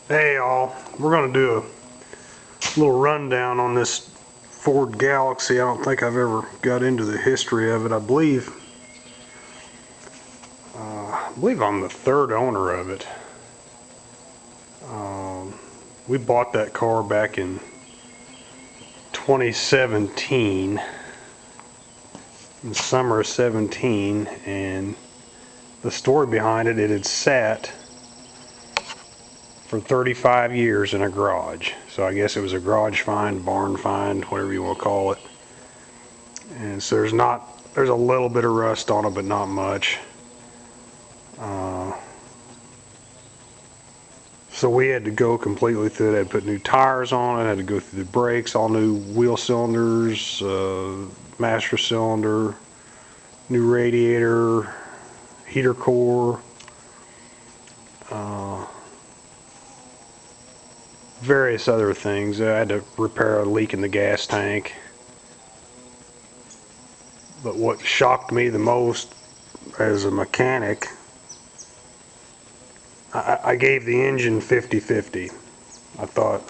Hey y'all, we're going to do a little rundown on this Ford Galaxie. I don't think I've ever got into the history of it. I believe I'm the third owner of it. We bought that car back in 2017, in the summer of 17, and the story behind it, it had sat for 35 years in a garage. So I guess it was a garage find, barn find, whatever you want to call it. And so there's a little bit of rust on it, but not much. So we had to go completely through it. I had to put new tires on it, had to go through the brakes, all new wheel cylinders, master cylinder, new radiator, heater core, various other things. I had to repair a leak in the gas tank. But what shocked me the most as a mechanic, I gave the engine 50-50. I thought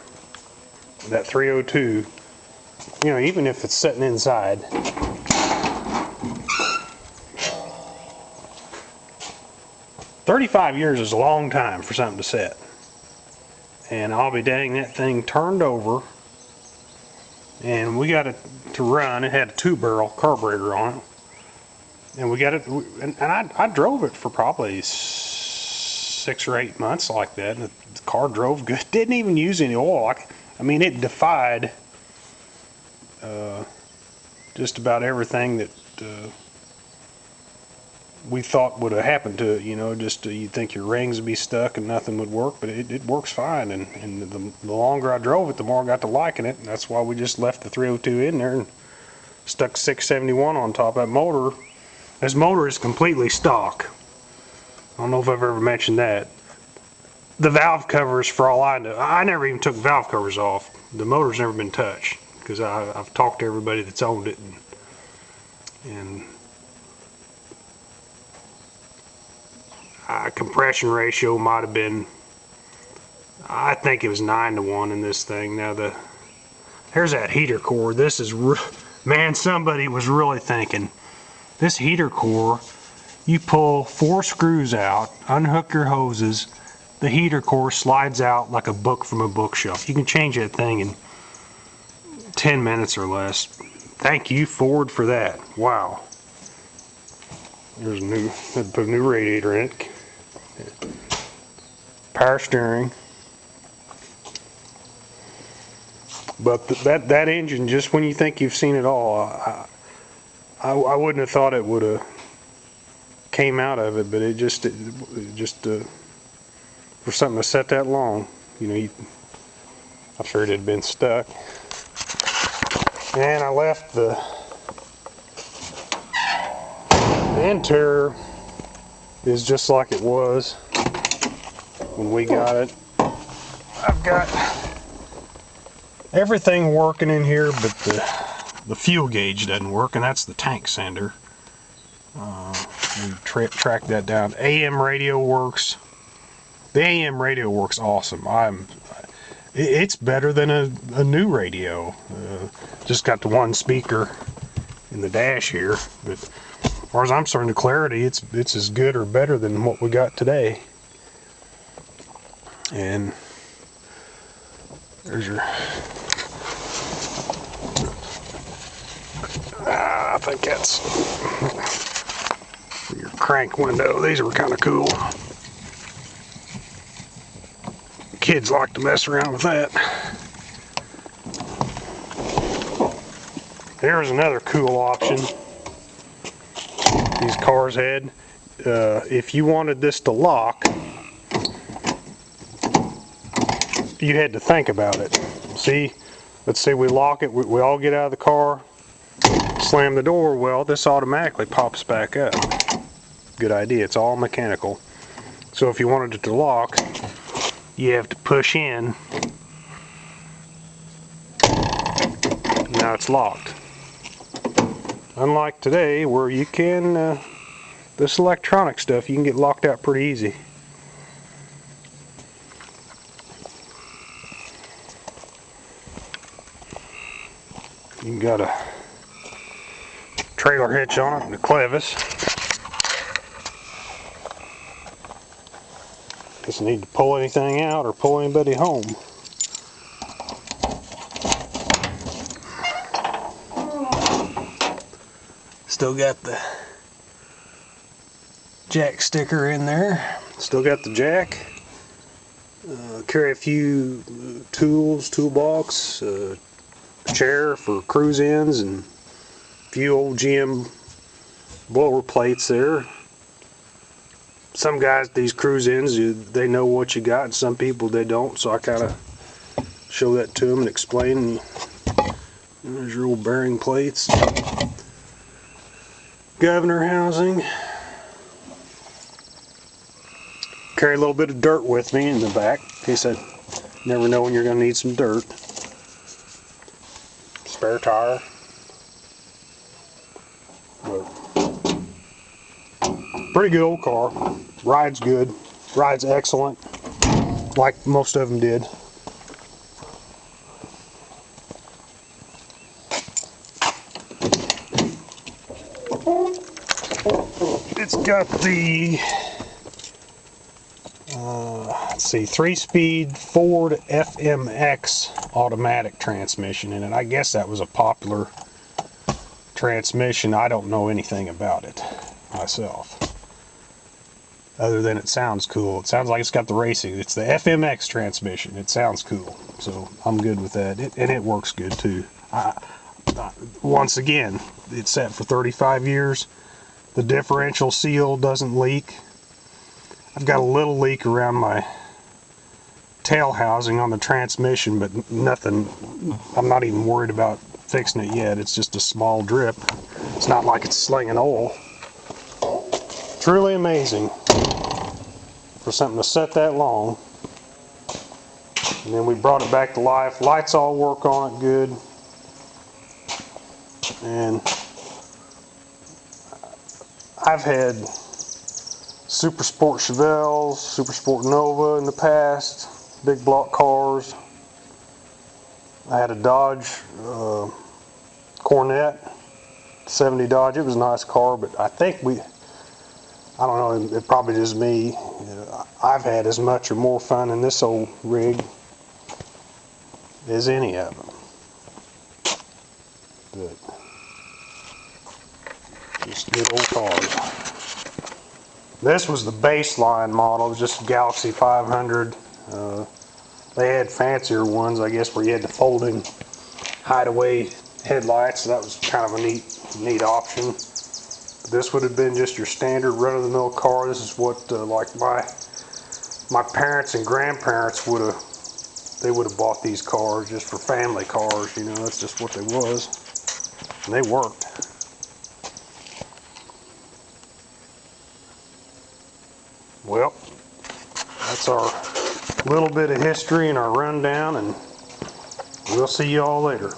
that 302, even if it's sitting inside, $35 is a long time for something to sit. And I'll be dang, that thing turned over, and we got it to run. It had a 2-barrel carburetor on it, and we got it. And I drove it for probably 6 or 8 months like that. And the car drove good. Didn't even use any oil. I mean, it defied just about everything that we thought would have happened to it. Just you'd think your rings would be stuck and nothing would work, but it works fine. And the longer I drove it, the more I got to liking it. And that's why we just left the 302 in there and stuck 671 on top of that motor. This motor is completely stock. I don't know if I've ever mentioned that. The valve covers, for all I know, I never even took valve covers off. The motor's never been touched because I've talked to everybody that's owned it, and compression ratio might have been, I think it was 9-to-1 in this thing. Now here's that heater core. This is, man, somebody was really thinking. This heater core, you pull 4 screws out, unhook your hoses, the heater core slides out like a book from a bookshelf. You can change that thing in 10 minutes or less. Thank you, Ford, for that. Wow. There's had to put a new radiator in it. Power steering. But that engine, just when you think you've seen it all, I wouldn't have thought it would have came out of it, but it just for something to set that long, I figured it had been stuck. And I left the interior is just like it was when we got it. I've got everything working in here, but the fuel gauge doesn't work, and that's the tank sender. We tracked that down. AM radio works. The AM radio works awesome. It's better than a new radio. Just got the one speaker in the dash here, but as far as I'm concerned, the clarity, it's as good or better than what we got today. And there's your, I think that's your crank window. These were kind of cool. Kids like to mess around with that. There's another cool option these cars had. If you wanted this to lock, you had to think about it. See, let's say we lock it, we all get out of the car, slam the door, well, this automatically pops back up. Good idea, it's all mechanical. So if you wanted it to lock, you have to push in. Now it's locked. Unlike today, where you can, this electronic stuff, you can get locked out pretty easy. You got a trailer hitch on it and a clevis. Just need to pull anything out or pull anybody home. Still got the jack sticker in there. Still got the jack. Carry a few tools, toolbox, a chair for cruise ins, and a few old GM blower plates there. Some guys, these cruise ins, they know what you got, and some people they don't, so I kind of show that to them and explain. There's your old bearing plates. Governor housing. Carry a little bit of dirt with me in the back in case I never know when you're going to need some dirt. Spare tire. But pretty good old car. Rides good. Rides excellent. Like most of them did. It's got the let's see, 3-speed Ford FMX automatic transmission in it. I guess that was a popular transmission. I don't know anything about it myself, other than it sounds cool. It sounds like it's got the racing. It's the FMX transmission. It sounds cool, so I'm good with that. And it works good too. Once again, it's set for 35 years. The differential seal doesn't leak. I've got a little leak around my tail housing on the transmission, but nothing. I'm not even worried about fixing it yet. It's just a small drip. It's not like it's slinging oil. Truly amazing for something to set that long. And then we brought it back to life. Lights all work on it good. And I've had Super Sport Chevelles, Super Sport Nova in the past, big block cars. I had a Dodge Corvette, 70 Dodge. It was a nice car, but I think I don't know, it probably is me. I've had as much or more fun in this old rig as any of them. But just good old cars. This was the baseline model. It was just a Galaxie 500. They had fancier ones, I guess, where you had the folding hideaway headlights. So that was kind of a neat option. But this would have been just your standard run-of-the-mill car. This is what like my parents and grandparents would have bought these cars just for family cars. You know, that's just what they was, and they worked. Well, that's our little bit of history and our rundown, and we'll see you all later.